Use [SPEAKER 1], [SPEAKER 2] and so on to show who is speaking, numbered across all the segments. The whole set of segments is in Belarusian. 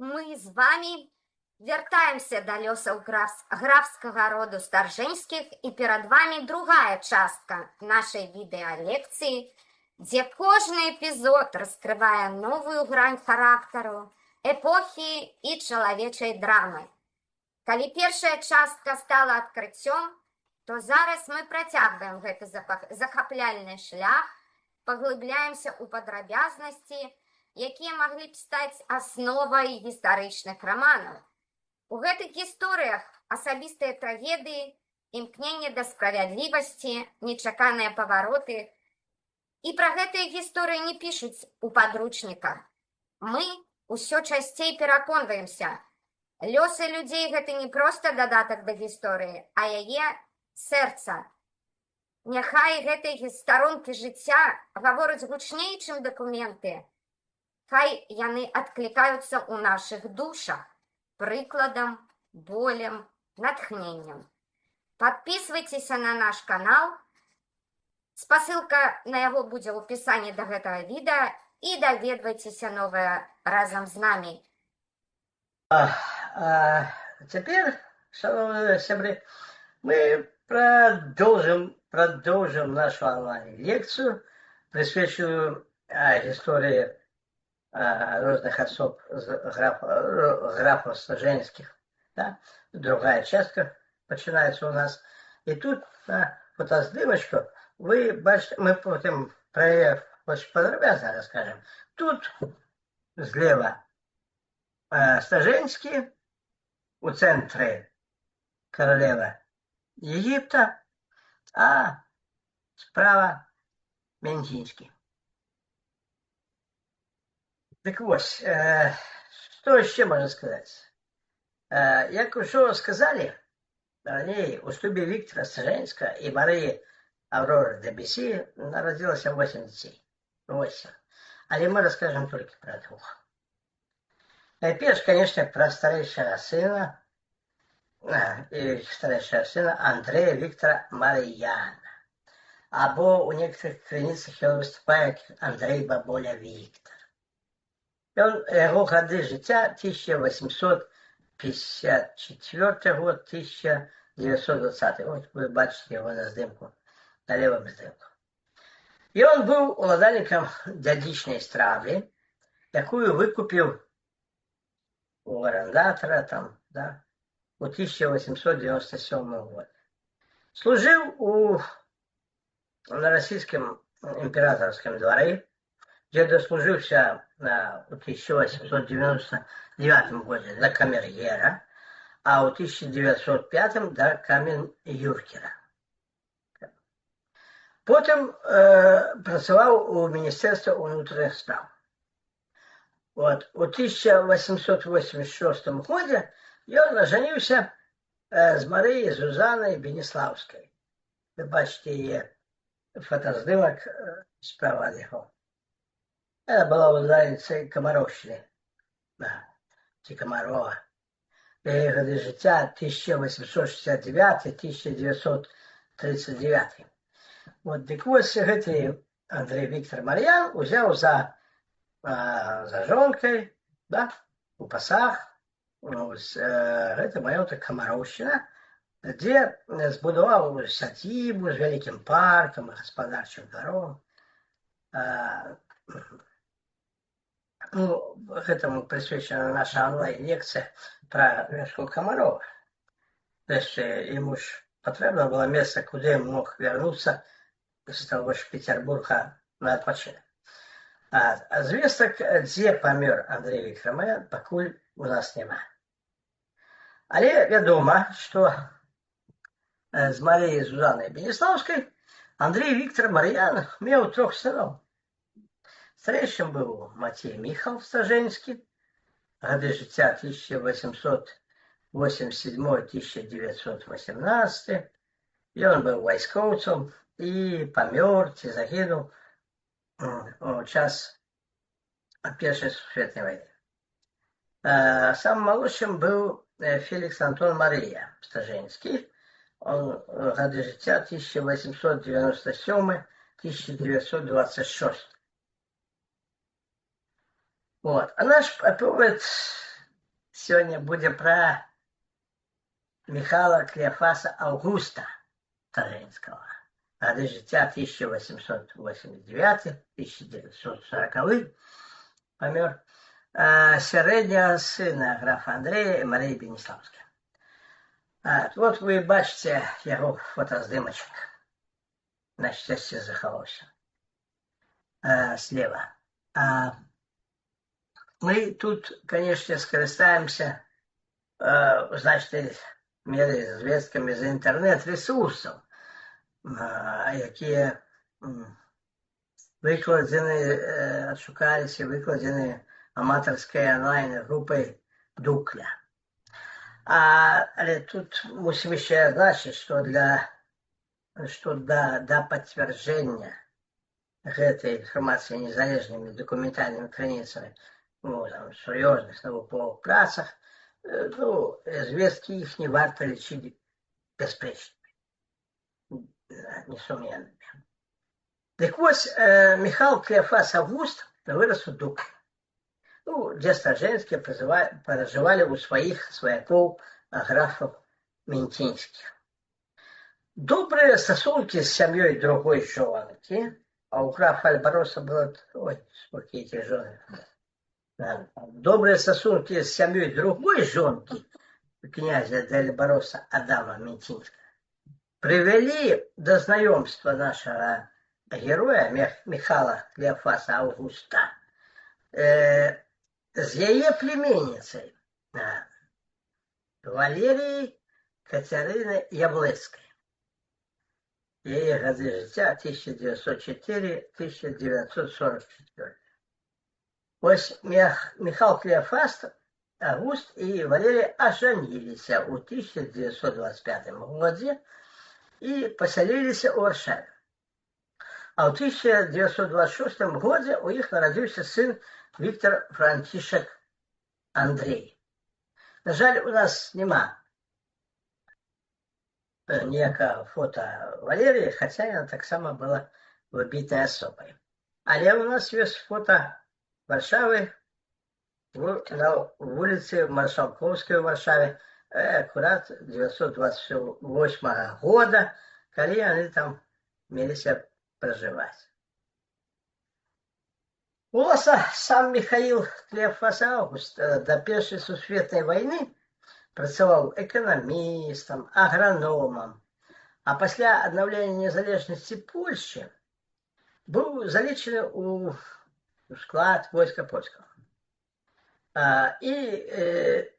[SPEAKER 1] Мы з вами вяртаемся да лёсаў графскага роду Старжэнскіх, і перад вами другая частка нашай відэалекцыі, дзе кожны эпізод раскрывае новую грань характару, эпохі і чалавечай драмы. Калі першая частка стала адкрыццём, то зараз мы працягваем гэты захапляльны шлях, паглыбляемся ў падрабязнасці, якія маглі б стаць асновай гістарычных раманаў. У гэтых гісторыях асабістыя трагедыі, імкненне да справядлівасці, нечаканыя павароты. І пра гэтыя гісторыі не пішуць у падручніках. Мы ўсё часцей пераконваемся. Лёсы людзей гэта не проста дадатак да гісторыі, а яе сэрца. Няхай гэтыя старонкі жыцця гавораць гучней, чым дакументы. Хай яны адклікаюцца ў нашых душах прыкладам, болем, натхненнем. Подписывайтеся на наш канал. Спасылка на яго будзе ў апісанні да гэтага відэа, і даведвайцеся новае разам з намі.
[SPEAKER 2] Теперь, шановные сябры, мы продолжим нашу онлайн-лекцию, присвященную истории разных особ графов Старжэнских. Да? Другая частка начинается у нас. И тут на фотоздымочку вы бачите, мы потом про ее очень подробно расскажем. Тут слева Старжэнские, у центре королева Египта, а справа Ментинский. Так вот, что еще можно сказать? Як уже сказали, ранее у шлюбе Виктора Старжэнскага и Марии Авроры де Бюсси народилось 8 детей. 8. Але мы расскажем только про 2. Найперш, конечно, про старейшего сына Андрея Виктора Марияна. Або у некоторых крыніцах он выступает как Андрей Бабуля Виктор. Его годы життя 1854 год, 1920 год. Вы бачите его на здымку, на левом здымку. И он был уладальником дядичной стравы, якую выкупил у арендатора там, да, у 1897 года. Служил на российском императорском дворе, где дослужился в 1899 году до камергера, а в 1905 до камен-юркера. Потім працював у Міністерстві внутрішніх справ. Вот. У 1886 году он оженился с Марией Зузаной Бенеславской. Вы бачите ее фотоздымок справа от него. Это была уладальницей Комаровщины. Да, Комарова. Ее годы життя 1869-1939. Вот, так вот, гэты Андрей Виктор Мариян узял за жонкой, да, у пасах, гэта маёнтак Камароўшчына, дзе збудаваў сядзібу з вялікім паркам і гаспадарчым дваром. Гэтаму прысвечана наша онлайн-лекцыя пра вёску Камарова. Яшчэ яму ж патрэбна было месца, куды ён мог вярнуцца з таго ж Петербурга на адпачынак. А звестак, дзе памёр Андрей Виктор Мариян, пакуль у нас няма. Але вядома, што з Маріяй Зузанай Бенеслаўскай Андрей Виктор Мариян меў 3 сыноў. Старэйшым быў Мацей Міхал Старжэнскі, гады жыцця 1887-1918. Ён быў вайскоўцам і памёр ці загінуў у час Першай сусветнай вайны. Самым малодшым быў Фелікс Антон Марыя Старжэнскі. Он гады жыцця 1897-1926. Вот. А наш повод сегодня будет про Михаила Клеофаса Августа Таржинского. Годы життя 1889-1940, помер. Середнього сина графа Андрея і Марії Беніславської. От ви бачите його фотоздимочок. На щастя, заховався. Слева. Мы тут, конечно, скористаемся, значит, меры звестками за інтернет-ресурсів, які викладені, відшукалися, викладені аматорською онлайн-групою Дукля. Але тут мусимо ще значити, що до підтвердження гэтай інфармації незалежними документальними крыніцамі, там, сур'ёзных навуковых працах, звесткі іх не варта лічыць бяспрэчнымі, несумненнымі. Дык вось, Михаил Клеофас Август вырас у Дукле, дзе Старжэнскія пражывалі ў сваіх сваякоў графаў Мінцінскіх. Добрыя стасункі з сям'ёй другой жонкі, а у графа Альбароса было... Ой, сколько этих жен. Добрые стосунки с семьей другой жонки, князя де Альбароса Адама Мінцінського, привели до знайомства нашего героя Михаила Клеофаса Августа с ее племенницей Валерією Катериной Яблецкой. Ее годы життя 1904-1944. Ось Михаил Клеофас Август и Валерия оженились в 1925 году и поселились в Варшаве. А в 1926 году у них народился сын Виктор Францішек Андрей. На жаль, у нас нема ніякого фото Валерії, хоча вона так само була вибитою особою. Але у нас є фото Варшавы на улице Маршалковской в Варшаве, аккурат 1928 года, когда они там мелися проживать. Сам Михаил Клеофас Август до Першої сусветної війни працював економістом, агрономом, а після відновлення незалежності Польщі був залічений у склад войска польского. И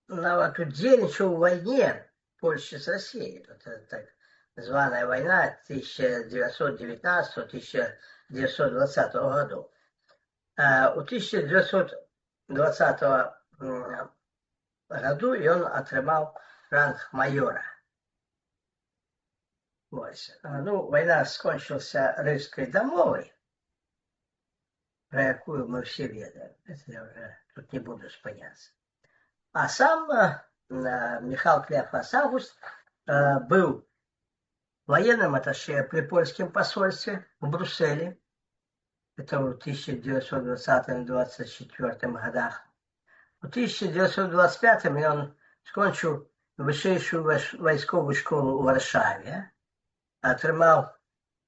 [SPEAKER 2] нават удзельничал в войне Польши с Россией. Это так званая война 1919-1920 годов. У 1920 году он отрымал ранг майора. Война скончилась Рижской домовой, про якую мы все ведаем. Это я уже тут не буду спыняться. А сам Михаил Клеофас Август был военным атташе при польском посольстве в Брюсселе. Это в 1920-24 годах. В 1925 он скончил высшую войсковую школу в Варшаве, отрымал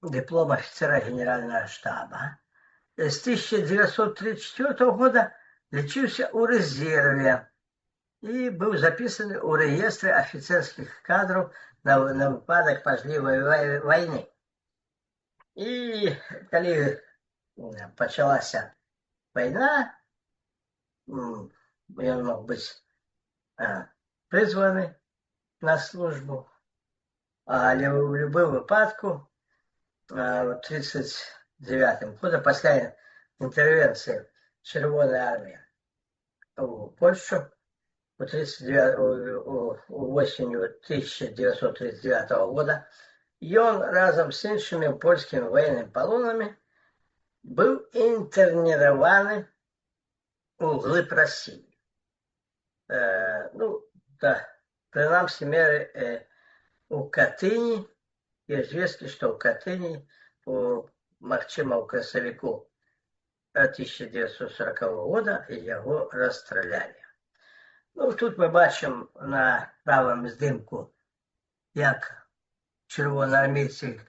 [SPEAKER 2] диплом офицера генерального штаба. С 1934 года лечился у резерве и был записан у реестре офицерских кадров на выпадок можливой войны. И когда началась война, он мог быть призван на службу, а в любом выпадку в 1939 году, после интервенции Червоной армии в Польшу, осенью 1939 года, и он разом с іншими польскими военными полонами был интернирован вглубь России. Принамсі меры у Катыни, известно, что у Катыни, магчыма, у красавіку 1940 года его расстреляли. Ну, тут ми бачимо на правому здимку, як червоноармійці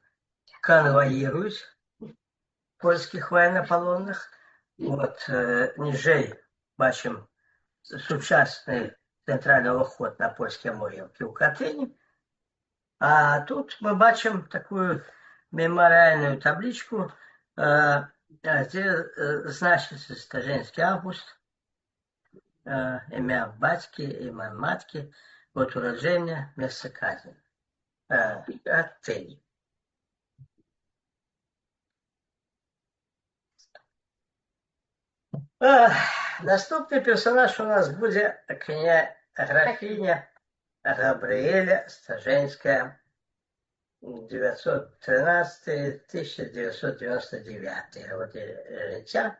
[SPEAKER 2] конвоїрують польських воєннополонених. От ніжей бачимо сучасний центральний вход на польські могилки в Катині. А тут мы бачим такую мемориальную табличку, где значится Стажинский август, ім'я батьки, ім'я матки, год уродження, місце казни. Катинь. Наступний персонаж у нас буде графиня Габриэля Стаженская, 913-1999 годы життя.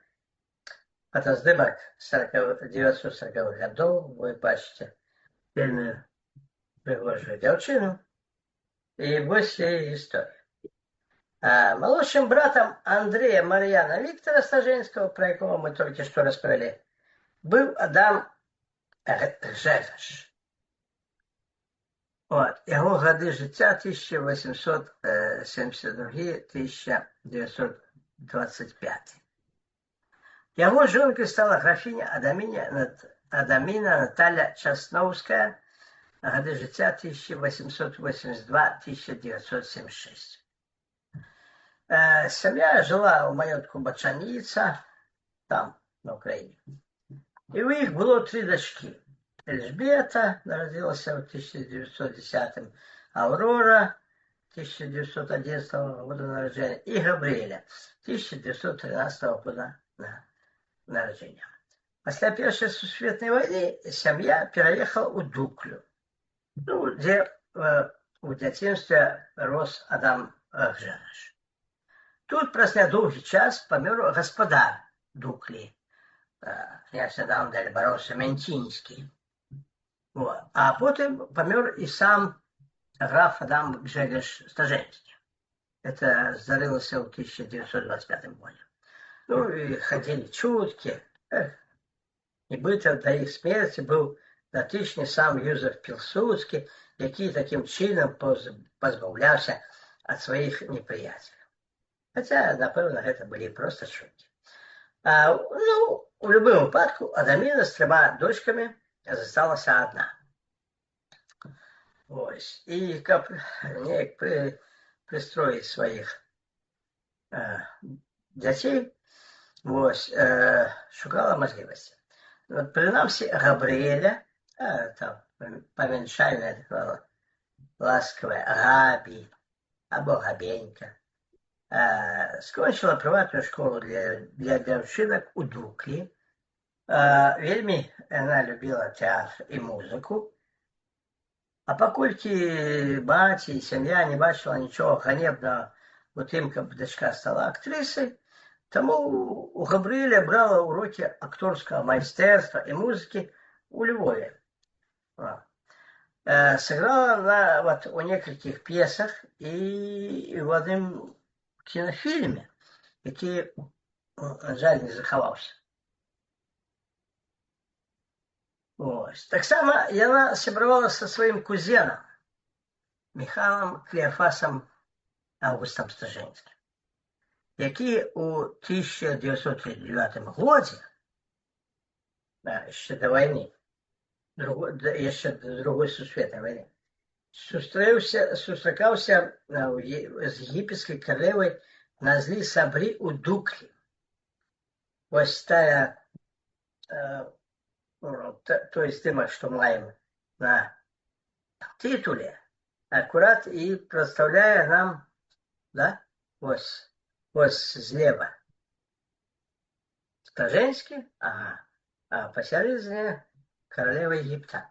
[SPEAKER 2] Фотоздимок 940-х годов. Ви бачите вельми пригожу дівчину. І ось її історія. Молодшим братом Андрея Мар'яна Віктора Стаженського, про якого ми тільки що розповіли, був Адам Гжегош. От, його годи життя 1872-1925. Його жінкою стала графиня Адаміна Наталя Часновська, годи життя 1882-1976. Сім'я жила у маєтку Бачаніця, там, на Україні. І у них було 3 дочки. Эльжбета народилася в 1910-м, Аврора 1911 года народження і Габріеля 1913 года народження. Після Першої Сусвітньої війни сім'я переїхала у Дуклю, ну, де у дитинстві рос Адам Гжегош. Тут праз недовгий час помер господар Дуклі, князь Адам Дельбароса Ментінський. А потім помер і сам граф Адам Гжегош Стаженський. Это здарилося в 1925 году. Ну і ходили чутки. Нібито до їх смерті був дотичний сам Юзеф Пілсудський, який таким чином позбавлявся від своїх неприятелів. Хоча, напевно, це були просто чутки. Ну, у будь-якому випадку Адаміна з 3 дочками зосталася одна. Ось. І каб неяк пристроїть своїх дітей, ось, шукала можливості. От, принаймні, Габріеля, там, поміншальне таке ласкове Габі, або Габенька, скончила приватну школу для дівчинок у Дуклі. Вельми вона любила театр і музику. А паколькі баці і сім'я не бачила нічого ганебного у тим, каб дочка стала актрисой, тому у Габріеля брала уроки акторського майстерства і музики у Львові. Сыграла она вот у нескольких пьесах и в одном кинофильме, який, жаль, не заховався. Ось. Так само яна сябравала со своим кузеном Михайлом Клеофасом Августом Стаженским, який у 1939 году, ще до війни, ще до Другої Сусвітньої війни, сустракався з єгипетською королевою на злій Сабрі у Дуклі. Ось тая то есть тема, что маем на титуле, аккурат и представляя нам, да, ось злева Стаженский, а посередине королева Египта.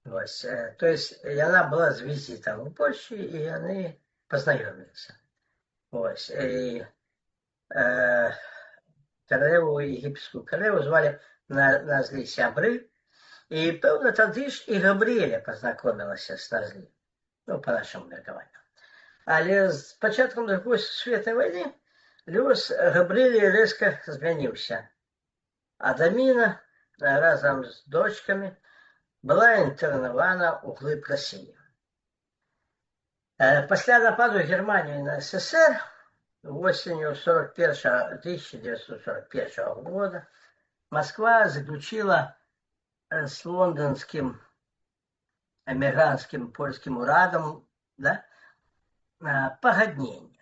[SPEAKER 2] Ось, то есть она была с визитом в Польше, и они познакомились. Ось, и королеву, египетскую королеву звали на злі сябри, і, певно, тоді ж і Габріеля познайомилася з Назлі, ну, по нашому міркуванню. Але з початком Другої Світової війни лёс Габріеля різко змінився. Адаміна разом з дочками была інтэрнавана ў глыб России. Пасля нападу Германии на СССР осенью 1941 года Москва заключила с лондонским эмигрантским польским урадом, да, пагадненне,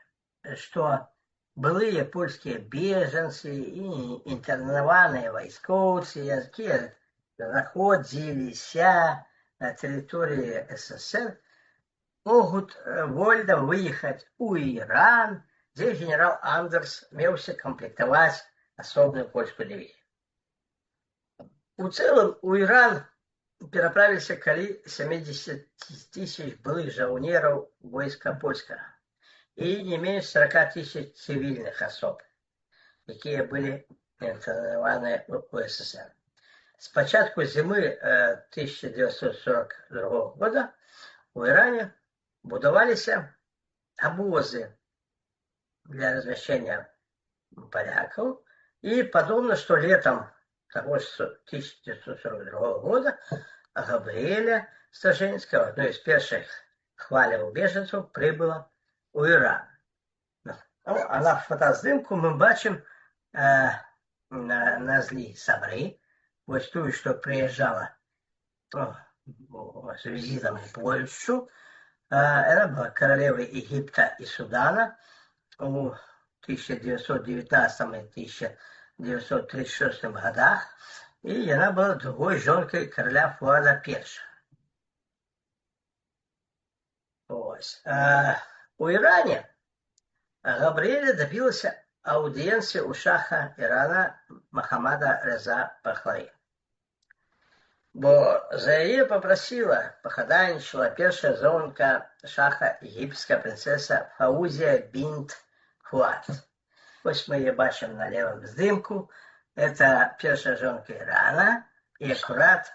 [SPEAKER 2] што былыя польскія бежанцы і інтэрнаваныя вайскоўцы, якія знаходзіліся на тэрыторыі СССР, могуць вольна выехаць у Іран, дзе генерал Андерс меўся камплектаваць асобную польскую дывізію. У цэлым у Іран пераправіліся каля 70 000 былых жаўнераў войска польскага і не менш 40 000 цывільных асоб, якія былі інтэрнаваныя ў СССР. З пачатку зімы 1942 года у Іране будаваліся абозы для размяшчэння палякаў, і падобна, што летам того ж 1942 года Габрыэля Стажэнская, одной з першых хваляў бежанцаў, прыбыла у Іран. А на фотаздымку мы бачым на злі Сабры, вось тую, што прыязджала з візітам у Польшчу. Она была королевой Египта и Судана у 1919 и 1936 годах, и она была другой жонкой короля Фуада I. У Иране Габриэля добилась аудиенции у шаха Ирана Мохаммада Реза Пахлави. Бо за яе попросила, пахаданнічала першая жонка шаха египетская принцесса Фаузия бинт Фуад. Вось мы ее бачим на левом здымку. Это першая жонка Ирана и аккурат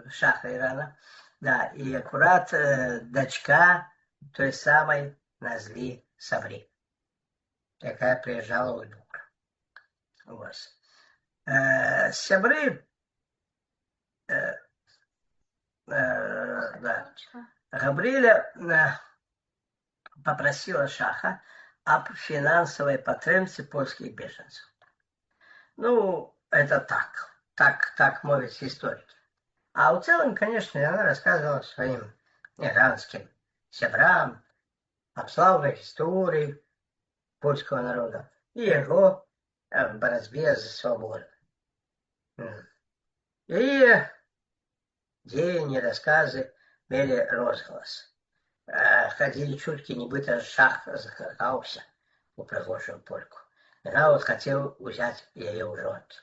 [SPEAKER 2] шаха Ирана, да, и аккурат дочка той самой Назли Сабри, якая приезжала у Дука. Вот. Сябры да. Габрыэля попросила шаха об финансовой потребности польских беженцев. Ну, это так мовят историки. А в целом, конечно, она рассказывала своим иранским сябрам об славной истории польского народа и его борьбе за свободу. И дзеянні, рассказы мелі розгалас. Хадзілі чуткі, нібыта шах закахаўся у прыгожую польку. І нават хацеў узяць яе ў жонкі.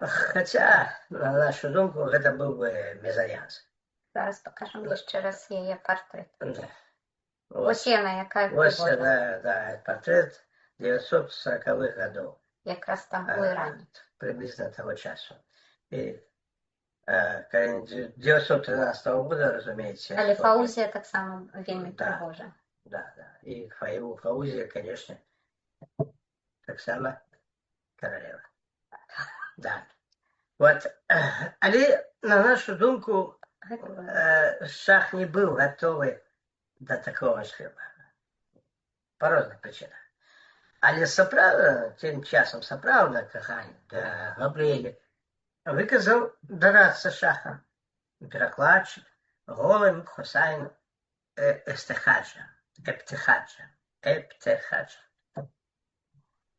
[SPEAKER 2] Хаця, на нашу думку, гэта быў бы мезальянс.
[SPEAKER 1] Зараз покажем яшчэ раз яе партрэт.
[SPEAKER 2] Да.
[SPEAKER 1] Ось яна, якая
[SPEAKER 2] Ось,
[SPEAKER 1] прыгожая.
[SPEAKER 2] да, партрэт 940-х гадоў.
[SPEAKER 1] Якраз там у Іране.
[SPEAKER 2] Приблизно того часу. И 913 года, разумеется.
[SPEAKER 1] Але Фаузія таксама вельмі
[SPEAKER 2] Да.
[SPEAKER 1] прыгожа.
[SPEAKER 2] Да. И Фаузия, конечно, так само королева. Да. Вот. Але, на нашу думку, шах не был готовый до такого шлюба. По разным причинам. Але сапраўдна, тим часом сапраўдна каханне да Габрыэля выказаў дарацца шаха перакладчык Голым Хусайн Эптехаджа.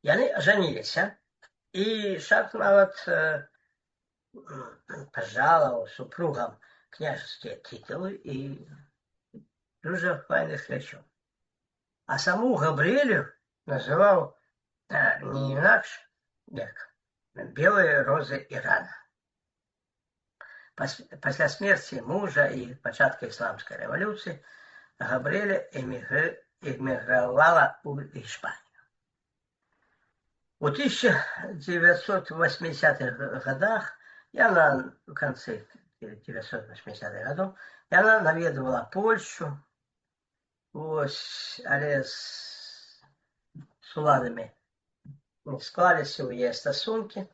[SPEAKER 2] Яны ажаніліся, і шах нават пажалаваў супругам княжескія титулы і дуже файных рэчаў. А саму Габрыэлю называў не інакш, як белые розы Ірана. Пасля смерці мужа і пачатку ісламскай рэвалюцыі Габрыэля эмігравала ў Іспанію. У 1980-х годах, яна в конце 1980-х годов, яна наведывала Польшу, але з уладамі склаліся ў яе стасункі,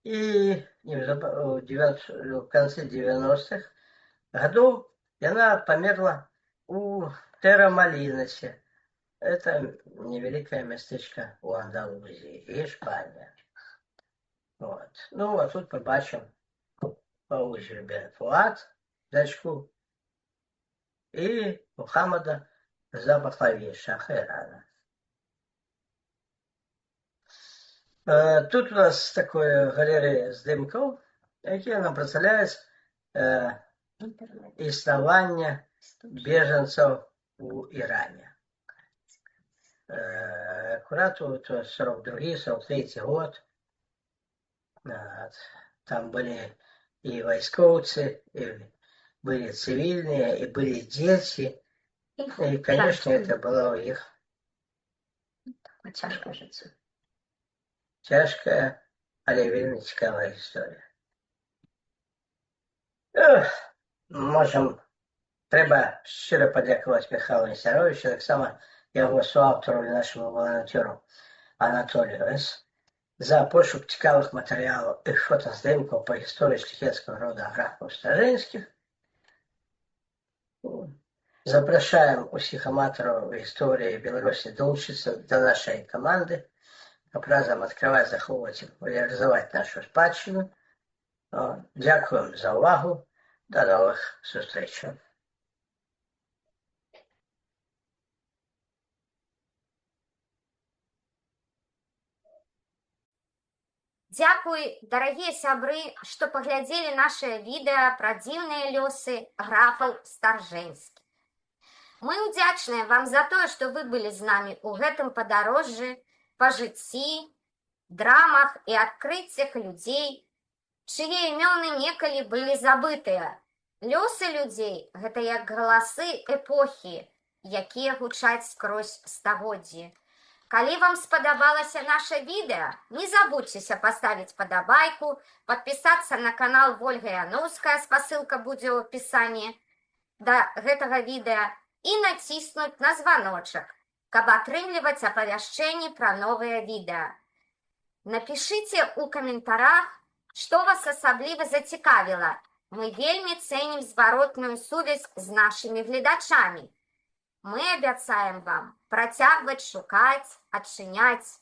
[SPEAKER 2] И в конце 90-х годов она померла у Террамалиносе. Это невеликое местечко у Андалузии, Испания. Вот. Ну, а тут побачим поузже бен Фуад, дочку, и Мухаммада Забахлави, шаха Ирана. Тут у нас такое галерея здимків, які нам представляють існування біженців у Ірані. Аккурат вот 42-й, 43-й год. Там были и войсковцы, и были цивильные, и были дети. И, конечно, это было у них
[SPEAKER 1] Тяжко життя.
[SPEAKER 2] тяжкая, але вельми цікава історія. Треба щиро подякувати Михайлу Нестеровичу, так само його соавтору і нашому волонтеру Анатолію С. за пошук цікавих матеріалів і фотоздимків по історії шляхетського роду графів Стражинських. Запрошуємо усіх аматорів історії Білорусі долучитися до нашої команди, щоб разом відкривати, заховувати, реалізувати нашу спадщину. Дякуємо за увагу. До нових зустрічей.
[SPEAKER 1] Дзякуй, дарагія сябры, што паглядзелі нашае відэа пра дзіўныя лёсы графаў Старжэнскіх. Мы ўдзячныя вам за тое, што вы былі з намі ў гэтым падарожжы па жыцці, драмах і адкрыццях людзей, чые імёны некалі былі забытыя. Лёсы людзей – гэта як галасы эпохі, якія гучаць скрозь стагоддзі. Калі вам спадабалася наша відэа, не забудзьцеся паставіць падабайку, падпісацца на канал Вольга Яноўская, спасылка будзе ў апісанні да гэтага відэа, і націснуць на званочак, каб атрымліваць апавяшчэнні пра новыя відэа. Напішыце ў каментарах, што вас асабліва зацікавіла. Мы вельмі цэнім зваротную сувязь з нашымі гледачамі. Мы абяцаем вам працягваць шукаць, адчыняць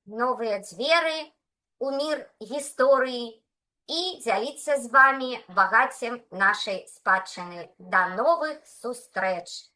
[SPEAKER 1] новыя дзверы ў мір гісторыі і дзяліцца з вамі багаццем нашай спадчыны. Да новых сустрэч!